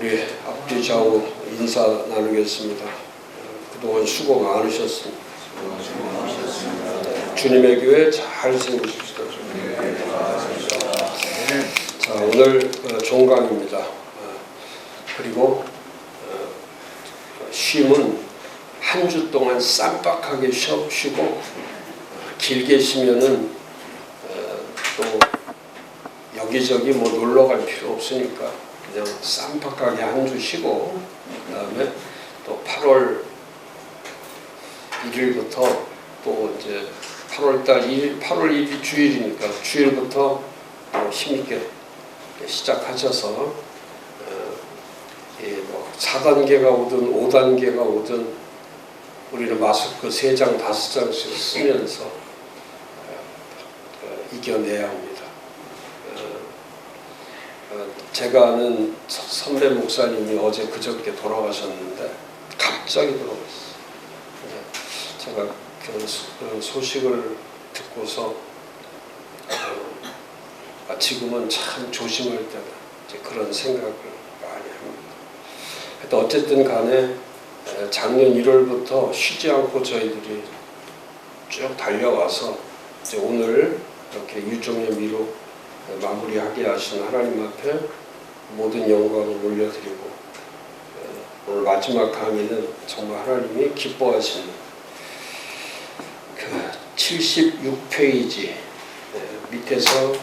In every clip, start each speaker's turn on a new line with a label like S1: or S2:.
S1: 우리 앞뒤 좌우 인사 나누겠습니다. 그동안 수고 많으셨습니다. 주님의 교회 잘 세우십시다. 자, 오늘 종강입니다. 그리고 쉼은 한 주 동안 쌈박하게 쉬고 길게 쉬면은 또 여기저기 뭐 놀러 갈 필요 없으니까 그냥 쌈박하게 한 주 쉬고 그다음에 또 8월 1일부터 또 이제 8월달 8월 1일 주일이니까 주일부터 또 힘있게 시작하셔서 뭐 4단계가 오든 5단계가 오든 우리는 마스크 3장 5장씩 쓰면서 이겨내야 합니다. 제가 아는 선배 목사님이 어제 그저께 돌아가셨는데 갑자기 돌아가셨어요. 제가 그 소식을 듣고서 지금은 참 조심할 때다 이제 그런 생각을 많이 합니다. 어쨌든 간에 작년 1월부터 쉬지 않고 저희들이 쭉 달려와서 이제 오늘 이렇게 유종의 미로 마무리하게 하신 하나님 앞에 모든 영광을 올려드리고 오늘 마지막 강의는 정말 하나님이 기뻐하시는 그 76페이지 밑에서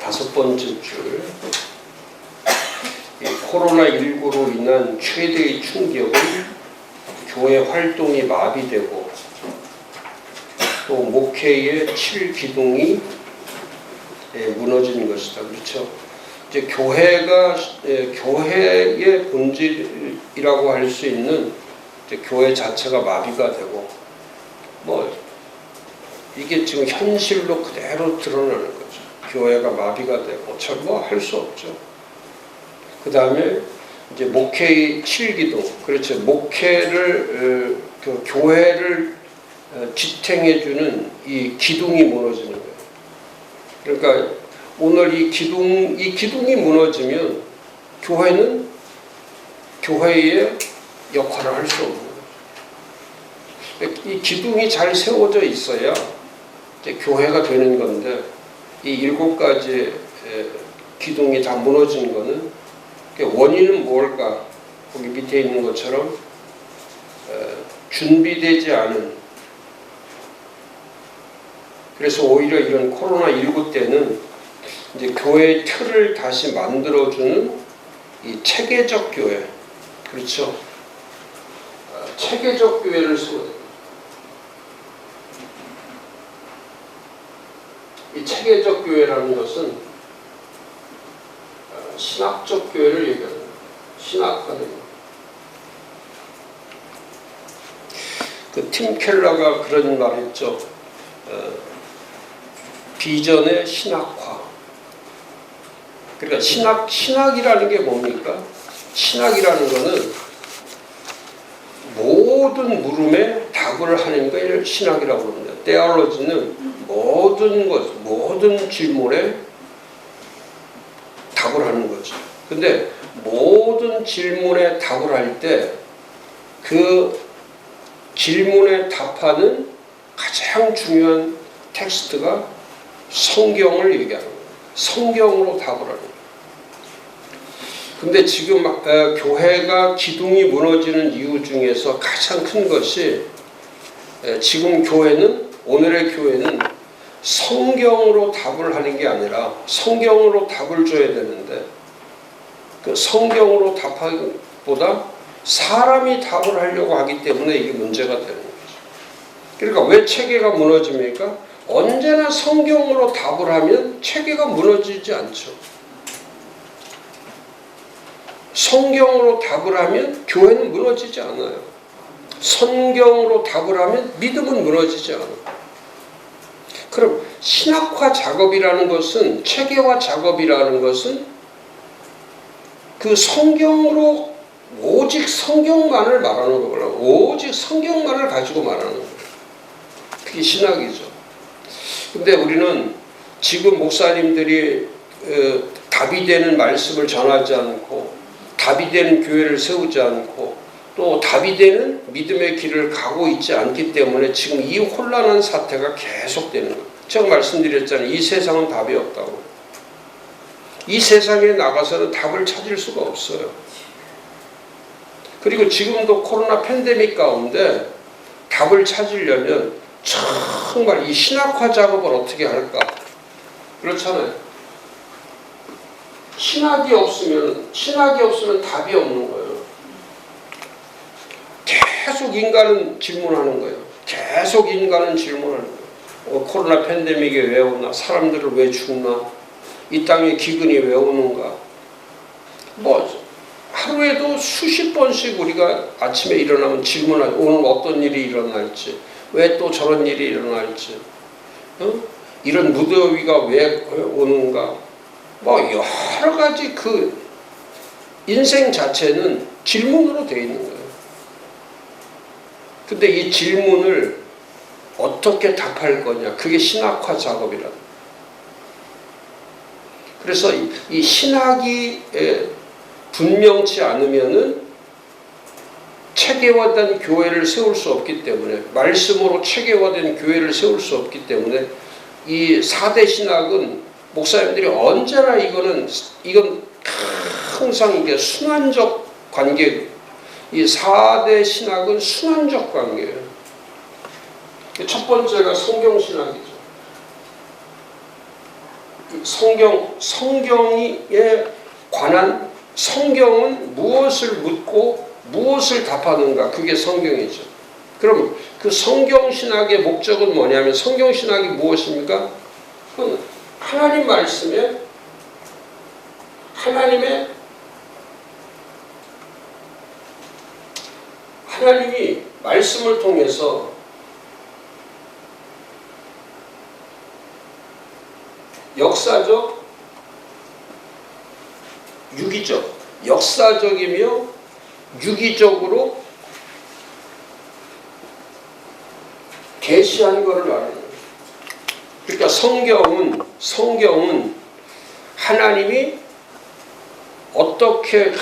S1: 5번째 줄 코로나19로 인한 최대의 충격은 교회 활동이 마비되고 또 목회의 7기둥이 무너지는 것이다. 그렇죠? 이제 교회의 본질이라고 할 수 있는 이제 교회 자체가 마비가 되고 뭐 이게 지금 현실로 그대로 드러나는 거죠. 교회가 마비가 되고 뭐 할 수 없죠. 그 다음에 이제 목회의 7기둥, 그렇죠. 목회를 그 교회를 지탱해주는 이 기둥이 무너지는 거예요. 그러니까 오늘 이 기둥이 무너지면 교회는 교회의 역할을 할 수 없는 거예요. 이 기둥이 잘 세워져 있어야 이제 교회가 되는 건데 이 7가지 기둥이 다 무너지는 거는 원인은 뭘까? 거기 밑에 있는 것처럼 준비되지 않은, 그래서 오히려 이런 코로나19 때는 이제 교회의 틀을 다시 만들어주는 이 체계적 교회, 그렇죠? 체계적 교회를 세워야 됩니다. 이 체계적 교회라는 것은 신학적 교회를 얘기합니다. 신학화됩니다. 그 팀 켈러가 그런 말 했죠. 비전의 신학화. 그러니까 신학이라는 게 뭡니까? 신학이라는 거는 모든 물음에 답을 하는 걸 신학이라고 합니다. 테올로지는 모든 질문에 답을 하는 거죠. 근데 모든 질문에 답을 할 때 그 질문에 답하는 가장 중요한 텍스트가 성경을 얘기하는 거예요. 성경으로 답을 하는 거예요. 근데 지금 교회가 기둥이 무너지는 이유 중에서 가장 큰 것이 지금 오늘의 교회는 성경으로 답을 하는 게 아니라 성경으로 답을 줘야 되는데 그 성경으로 답하기보다 사람이 답을 하려고 하기 때문에 이게 문제가 되는 거죠. 그러니까 왜 체계가 무너집니까? 언제나 성경으로 답을 하면 체계가 무너지지 않죠. 성경으로 답을 하면 교회는 무너지지 않아요. 성경으로 답을 하면 믿음은 무너지지 않아요. 그럼 신학화 작업이라는 것은, 체계화 작업이라는 것은 그 성경으로 오직 성경만을 말하는 거구나. 오직 성경만을 가지고 말하는 거예요. 그게 신학이죠. 근데 우리는 지금 목사님들이 답이 되는 말씀을 전하지 않고 답이 되는 교회를 세우지 않고 또 답이 되는 믿음의 길을 가고 있지 않기 때문에 지금 이 혼란한 사태가 계속되는 거예요. 제가 말씀드렸잖아요. 이 세상은 답이 없다고. 이 세상에 나가서는 답을 찾을 수가 없어요. 그리고 지금도 코로나 팬데믹 가운데 답을 찾으려면 정말 이 신학화 작업을 어떻게 할까? 그렇잖아요. 신학이 없으면 답이 없는 거예요. 계속 인간은 질문하는 거예요. 계속 인간은 질문하는 거예요. 코로나 팬데믹이 왜 오나? 사람들은 왜 죽나? 이 땅에 기근이 왜 오는가? 하루에도 수십 번씩 우리가 아침에 일어나면 질문하죠. 오늘 어떤 일이 일어날지, 왜 또 저런 일이 일어날지, 이런 무더위가 왜 오는가? 여러 가지 그 인생 자체는 질문으로 되어 있는 거예요. 근데 이 질문을 어떻게 답할 거냐? 그게 신학화 작업이라. 그래서 이 신학이 분명치 않으면은 체계화된 교회를 세울 수 없기 때문에, 말씀으로 체계화된 교회를 세울 수 없기 때문에 이 4대 신학은 목사님들이 언제나 이건 항상 이게 순환적 관계, 이 4대 신학은 순환적 관계예요. 첫 번째가 성경신학이죠. 성경에 관한, 성경은 무엇을 묻고 무엇을 답하는가, 그게 성경이죠. 그럼 그 성경신학의 목적은 뭐냐면, 성경신학이 무엇입니까? 그건 하나님 말씀에 하나님이 말씀을 통해서 역사적, 유기적, 역사적이며 유기적으로 계시한 것을 말하는 거예요. 그러니까 성경은 하나님이 어떻게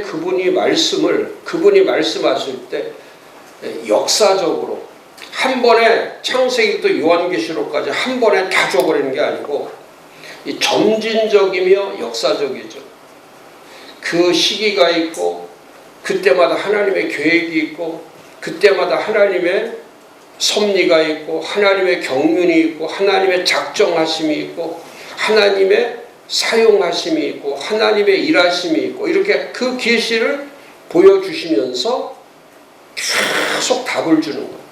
S1: 그분이 말씀하실 때 역사적으로 한 번에, 창세기부터 요한계시록까지 한 번에 다 줘버리는 게 아니고 이 점진적이며 역사적이죠. 그 시기가 있고 그때마다 하나님의 계획이 있고 그때마다 하나님의 섭리가 있고 하나님의 경륜이 있고 하나님의 작정하심이 있고 하나님의 사용하심이 있고 하나님의 일하심이 있고, 이렇게 그 계시를 보여주시면서 계속 답을 주는 거예요.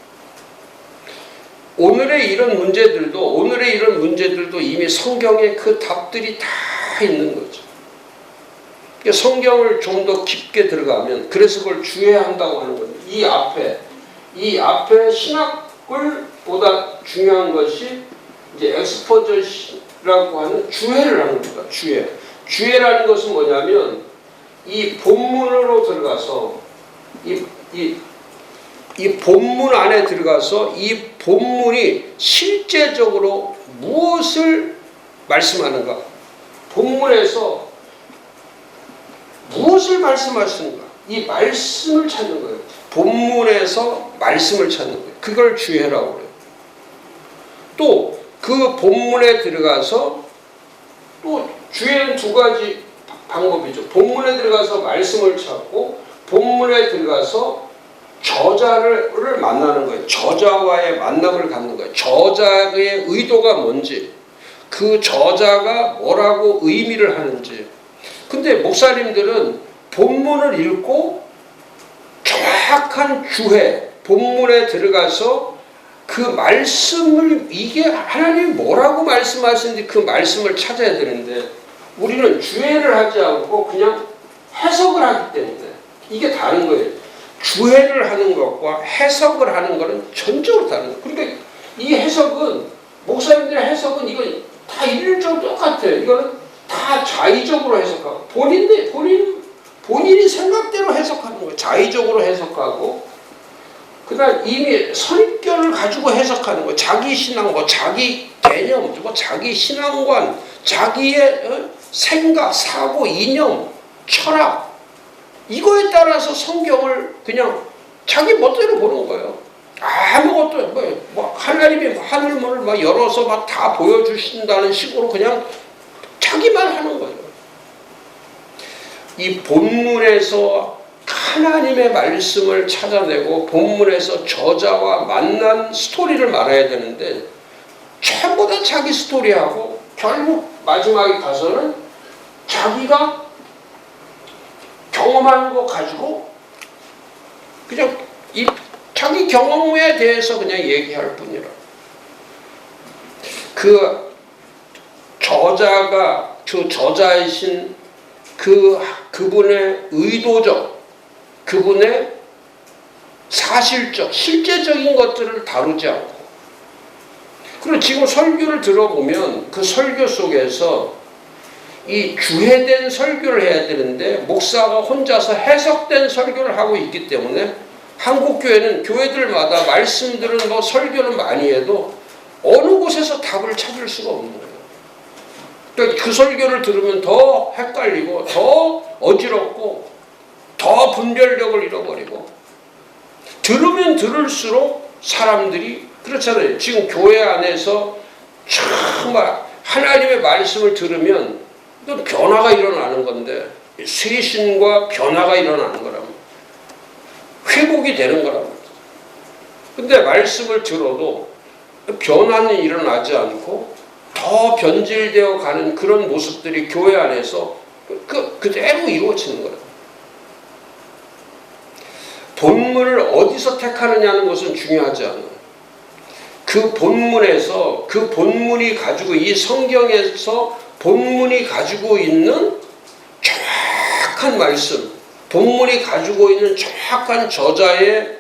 S1: 오늘의 이런 문제들도 이미 성경에 그 답들이 다 있는 거죠. 성경을 좀 더 깊게 들어가면, 그래서 그걸 주의한다고 하는 거예요. 이 앞에 신학을 보다 중요한 것이 이제 엑스포저라고 하는 주해를 하는 겁니다. 주해라는 것은 뭐냐면, 이 본문으로 들어가서 이 본문 안에 들어가서 이 본문이 실제적으로 무엇을 말씀하는가, 본문에서 무엇을 말씀하시는가, 이 말씀을 찾는 거예요. 본문에서 말씀을 찾는 거예요. 그걸 주해라고 그래요. 또 그 본문에 들어가서, 또 주해는 두 가지 방법이죠. 본문에 들어가서 말씀을 찾고 본문에 들어가서 저자를 만나는 거예요. 저자와의 만남을 갖는 거예요. 저자의 의도가 뭔지, 그 저자가 뭐라고 의미를 하는지. 근데 목사님들은 본문을 읽고 정확한 주해, 본문에 들어가서 그 말씀을, 이게 하나님이 뭐라고 말씀하시는지 그 말씀을 찾아야 되는데, 우리는 주해를 하지 않고 그냥 해석을 하기 때문에 이게 다른 거예요. 주해를 하는 것과 해석을 하는 것은 전적으로 다른 거예요. 그러니까 이 해석은, 목사님들의 해석은 이건 다 일률적으로 똑같아요. 이거는 다 자의적으로 해석하고, 본인이 생각대로 해석하는 거예요. 자의적으로 해석하고, 그다음 이미 선입견을 가지고 해석하는 거예요. 자기 신앙, 자기 개념, 자기 신앙관, 자기의 생각, 사고, 이념, 철학, 이거에 따라서 성경을 그냥 자기 멋대로 보는 거예요. 아무것도 뭐 하나님이 하늘문을 막 열어서 막 다 보여주신다는 식으로 그냥 자기만 하는 거예요. 이 본문에서 하나님의 말씀을 찾아내고 본문에서 저자와 만난 스토리를 말해야 되는데 전부 다 자기 스토리하고 결국 마지막에 가서는 자기가 경험한 거 가지고 그냥 자기 경험에 대해서 그냥 얘기할 뿐이라. 그 저자가 그 저자이신 그분의 의도적, 그분의 사실적, 실제적인 것들을 다루지 않고, 그리고 지금 설교를 들어보면 그 설교 속에서 이 주해된 설교를 해야 되는데 목사가 혼자서 해석된 설교를 하고 있기 때문에 한국 교회는 교회들마다 말씀들은 뭐 설교는 많이 해도 어느 곳에서 답을 찾을 수가 없는 거예요. 그러니까 그 설교를 들으면 더 헷갈리고 더 어지럽고 더 분별력을 잃어버리고, 들으면 들을수록 사람들이 그렇잖아요. 지금 교회 안에서 정말 하나님의 말씀을 들으면 이건 변화가 일어나는 건데, 쇄신과 변화가 일어나는 거라면 회복이 되는 거라면, 근데 말씀을 들어도 변화는 일어나지 않고 더 변질되어 가는 그런 모습들이 교회 안에서 그대로 이루어지는 거예요. 본문을 어디서 택하느냐는 것은 중요하지 않아요. 그 본문에서, 그 본문이 가지고, 이 성경에서 본문이 가지고 있는 정확한 말씀, 본문이 가지고 있는 정확한 저자의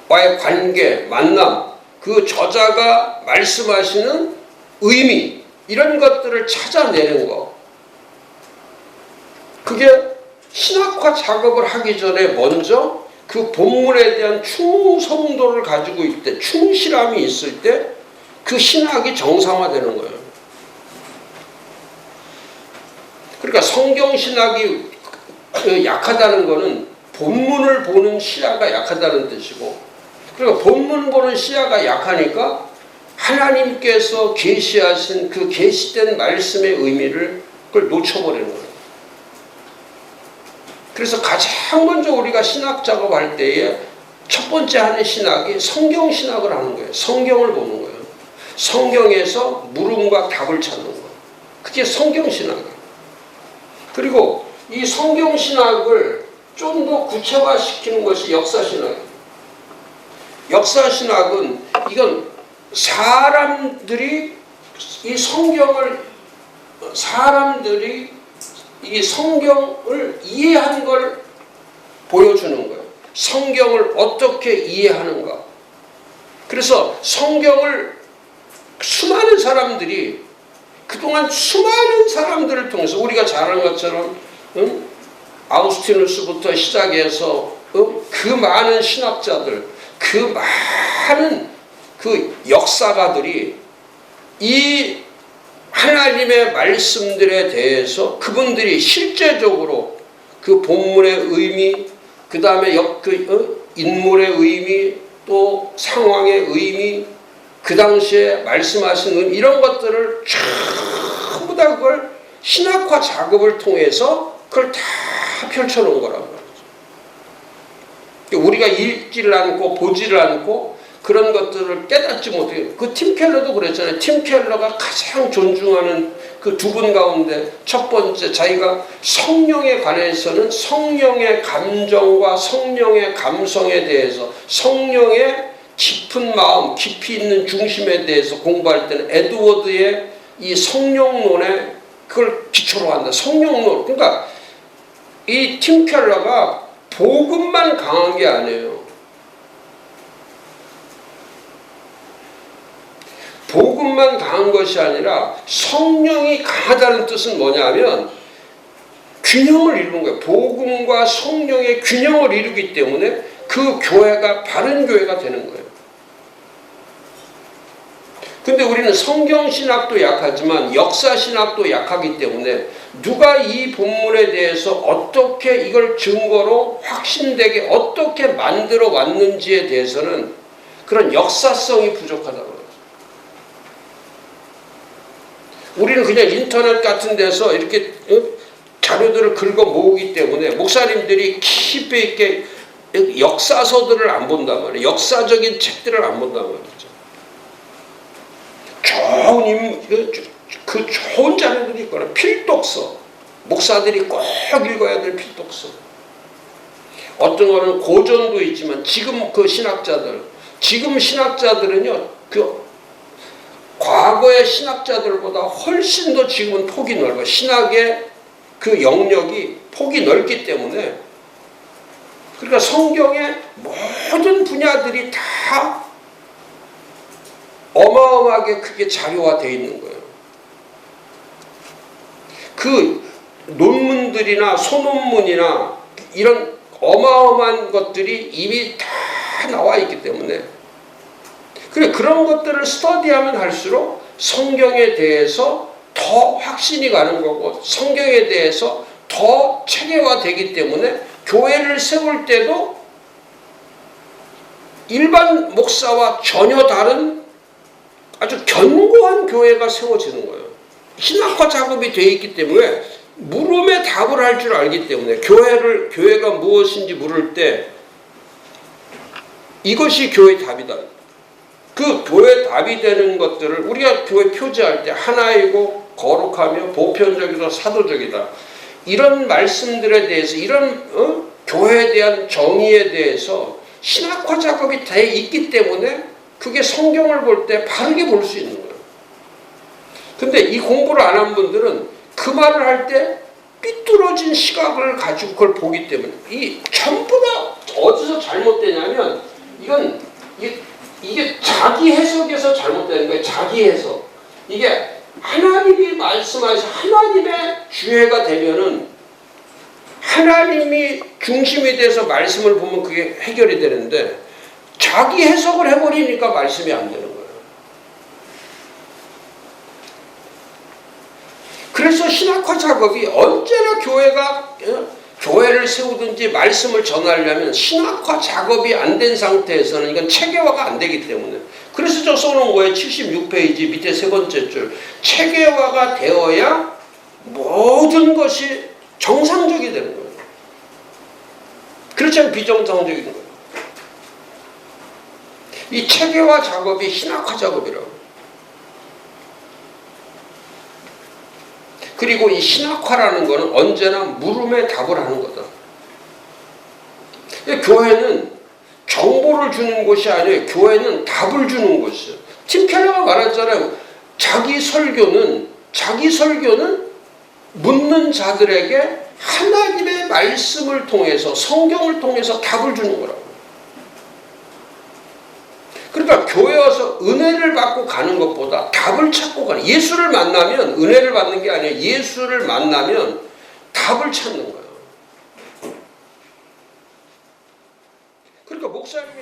S1: 와의 관계, 만남, 그 저자가 말씀하시는 의미, 이런 것들을 찾아내는 거. 그게 신학화 작업을 하기 전에 먼저 그 본문에 대한 충성도를 가지고 있을 때, 충실함이 있을 때 그 신학이 정상화되는 거예요. 그러니까 성경 신학이 약하다는 것은 본문을 보는 시야가 약하다는 뜻이고, 그러니까 본문 보는 시야가 약하니까 하나님께서 계시하신 그 계시된 말씀의 의미를 그걸 놓쳐버리는 거예요. 그래서 가장 먼저 우리가 신학 작업할 때에 첫 번째 하는 신학이 성경 신학을 하는 거예요. 성경을 보는 거예요. 성경에서 물음과 답을 찾는 거예요. 그게 성경 신학이에요. 그리고 이 성경 신학을 좀 더 구체화시키는 것이 역사 신학이에요. 역사 신학은 이건 사람들이 이 성경을 이해한 걸 보여주는 거예요. 성경을 어떻게 이해하는가. 그래서 성경을 수많은 사람들이 그동안 수많은 사람들을 통해서 우리가 잘 아는 것처럼 아우구스티누스부터 시작해서 그 많은 신학자들, 그 많은 그 역사가들이 이 하나님의 말씀들에 대해서 그분들이 실제적으로 그 본문의 의미, 그 다음에 인물의 의미, 또 상황의 의미, 그 당시에 말씀하신 의미, 이런 것들을 전부 다 그걸 신학화 작업을 통해서 그걸 다 펼쳐놓은 거라고 말이죠. 우리가 읽지를 않고 보지를 않고 그런 것들을 깨닫지 못해요. 그 팀 켈러도 그랬잖아요. 팀 켈러가 가장 존중하는 그 두 분 가운데 첫 번째, 자기가 성령에 관해서는 성령의 감정과 성령의 감성에 대해서, 성령의 깊은 마음, 깊이 있는 중심에 대해서 공부할 때는 에드워드의 이 성령론에 그걸 기초로 한다. 성령론. 그러니까 이 팀 켈러가 복음만 강한 게 아니에요. 복음만 강한 것이 아니라 성령이 강하다는 뜻은 뭐냐면 균형을 이루는 거예요. 복음과 성령의 균형을 이루기 때문에 그 교회가 바른 교회가 되는 거예요. 근데 우리는 성경신학도 약하지만 역사신학도 약하기 때문에 누가 이 본문에 대해서 어떻게 이걸 증거로 확신되게 어떻게 만들어 왔는지에 대해서는 그런 역사성이 부족하다고 해요. 우리는 그냥 인터넷 같은 데서 이렇게 자료들을 긁어 모으기 때문에 목사님들이 깊이 있게 역사서들을 안 본단 말이에요. 역사적인 책들을 안 본단 말이죠. 좋은 자료들이 있거나 필독서, 목사들이 꼭 읽어야 될 필독서. 어떤 거는 고전도 있지만 지금 지금 신학자들은요, 과거의 신학자들보다 훨씬 더 지금은 폭이 넓어요. 신학의 그 영역이 폭이 넓기 때문에, 그러니까 성경의 모든 분야들이 다 어마어마하게 크게 자료화되어 있는 거예요. 그 논문들이나 소논문이나 이런 어마어마한 것들이 이미 다 나와 있기 때문에, 그래 그런 것들을 스터디하면 할수록 성경에 대해서 더 확신이 가는 거고 성경에 대해서 더 체계화되기 때문에 교회를 세울 때도 일반 목사와 전혀 다른 아주 견고한 교회가 세워지는 거예요. 신학화 작업이 되어 있기 때문에 물음에 답을 할 줄 알기 때문에 교회가 무엇인지 물을 때 이것이 교회의 답이다. 그 교회의 답이 되는 것들을 우리가 교회 표지할 때 하나이고 거룩하며 보편적이다 사도적이다. 이런 말씀들에 대해서 이런 교회에 대한 정의에 대해서 신학화 작업이 돼 있기 때문에 그게 성경을 볼 때 바르게 볼 수 있는 거예요. 근데 이 공부를 안 한 분들은 그 말을 할 때 삐뚤어진 시각을 가지고 그걸 보기 때문에 이 전부 다 어디서 잘못되냐면 이게 자기 해석에서 잘못되는 거예요. 자기 해석. 이게 하나님이 말씀하셔서 하나님의 주회가 되면은 하나님이 중심이 돼서 말씀을 보면 그게 해결이 되는데 자기 해석을 해버리니까 말씀이 안 되는 거예요. 그래서 신학화 작업이 언제나 교회를 세우든지 말씀을 전하려면 신학화 작업이 안 된 상태에서는 이건 체계화가 안 되기 때문에, 그래서 저 써놓은 거예요. 76페이지 밑에 세 번째 줄. 체계화가 되어야 모든 것이 정상적이 되는 거예요. 그렇지 않으면 비정상적인 거예요. 이 체계화 작업이 신학화 작업이라고. 그리고 이 신학화라는 것은 언제나 물음에 답을 하는 거다. 교회는 정보를 주는 곳이 아니에요. 교회는 답을 주는 곳이에요. 팀 켈러가 말했잖아요. 자기 설교는 묻는 자들에게 하나님의 말씀을 통해서 성경을 통해서 답을 주는 거라고. 그러니까 교회 와서 은혜를 받고 가는 것보다 답을 찾고 가는, 예수를 만나면 은혜를 받는 게 아니라 예수를 만나면 답을 찾는 거예요. 그러니까 목사님이